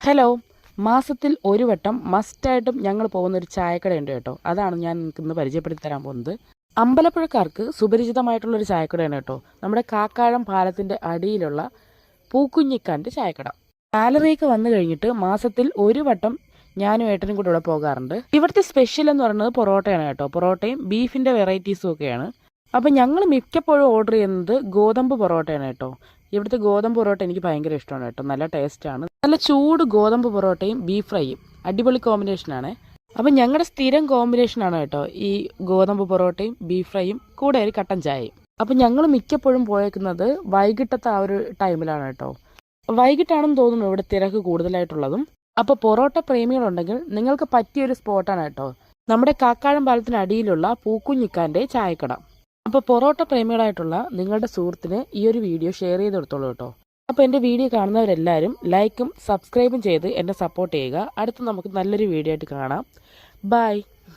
Hello. മാസത്തിൽ ഒരു വട്ടം മസ്റ്റായിട്ടും ഞങ്ങൾ പോകുന്നൊരു ചായക്കടയുണ്ട് കേട്ടോ. അതാണ് ഞാൻ നിങ്ങൾക്ക് ഇന്ന് പരിചയപ്പെടുത്തി തരാൻ പോകുന്നത്. അമ്പലപ്പുഴക്കാർക്ക് സുപരിചിതമായിട്ടുള്ളൊരു ചായക്കടയാണ് കേട്ടോ. നമ്മുടെ കാക്കാഴം പാലത്തിൻ്റെ അടിയിലുള്ള പൂക്കുഞ്ഞിക്കാൻ്റെ ചായക്കട. സാലറിയൊക്കെ വന്നു കഴിഞ്ഞിട്ട് മാസത്തിൽ ഒരു വട്ടം ഞാനും ഏട്ടനും കൂടെ ഇവിടെ പോകാറുണ്ട്. ഇവിടുത്തെ സ്പെഷ്യൽ എന്ന് പറയുന്നത് പൊറോട്ടയാണ് കേട്ടോ. പൊറോട്ടയും ബീഫിൻ്റെ വെറൈറ്റീസും ഒക്കെയാണ്. അപ്പം ഞങ്ങൾ മിക്കപ്പോഴും ഓർഡർ ചെയ്യുന്നത് ഗോതമ്പ് പൊറോട്ടയാണ് കേട്ടോ. ഇവിടുത്തെ ഗോതമ്പ് പൊറോട്ട എനിക്ക് ഭയങ്കര ഇഷ്ടമാണ് കേട്ടോ. നല്ല ടേസ്റ്റാണ്. നല്ല ചൂട് ഗോതമ്പ് പൊറോട്ടയും ബീഫ് ഫ്രൈയും അടിപൊളി കോമ്പിനേഷനാണ്. അപ്പം ഞങ്ങളുടെ സ്ഥിരം കോമ്പിനേഷനാണ് കേട്ടോ ഈ ഗോതമ്പ് പൊറോട്ടയും ബീഫ് ഫ്രൈയും കൂടെ ഒരു കട്ടൻ ചായയും. അപ്പം ഞങ്ങൾ മിക്കപ്പോഴും പോയേക്കുന്നത് വൈകിട്ടത്തെ ആ ഒരു ടൈമിലാണ് കേട്ടോ. വൈകിട്ടാണെന്ന് തോന്നുന്നു ഇവിടെ തിരക്ക് കൂടുതലായിട്ടുള്ളതും. അപ്പോൾ പൊറോട്ട പ്രേമികളുണ്ടെങ്കിൽ നിങ്ങൾക്ക് പറ്റിയൊരു സ്പോട്ടാണ് കേട്ടോ നമ്മുടെ കാക്കാഴം പാലത്തിന് അടിയിലുള്ള പൂക്കുഞ്ഞിക്കാൻ്റെ ചായക്കട. അപ്പോൾ പൊറോട്ട പ്രേമികളായിട്ടുള്ള നിങ്ങളുടെ സുഹൃത്തിന് ഈ ഒരു വീഡിയോ ഷെയർ ചെയ്ത് കൊടുത്തോളൂ കേട്ടോ. അപ്പോൾ എൻ്റെ വീഡിയോ കാണുന്നവരെല്ലാവരും ലൈക്കും സബ്സ്ക്രൈബും ചെയ്ത് എന്നെ സപ്പോർട്ട് ചെയ്യുക. അടുത്ത് നമുക്ക് നല്ലൊരു വീഡിയോ ആയിട്ട് കാണാം. ബൈ.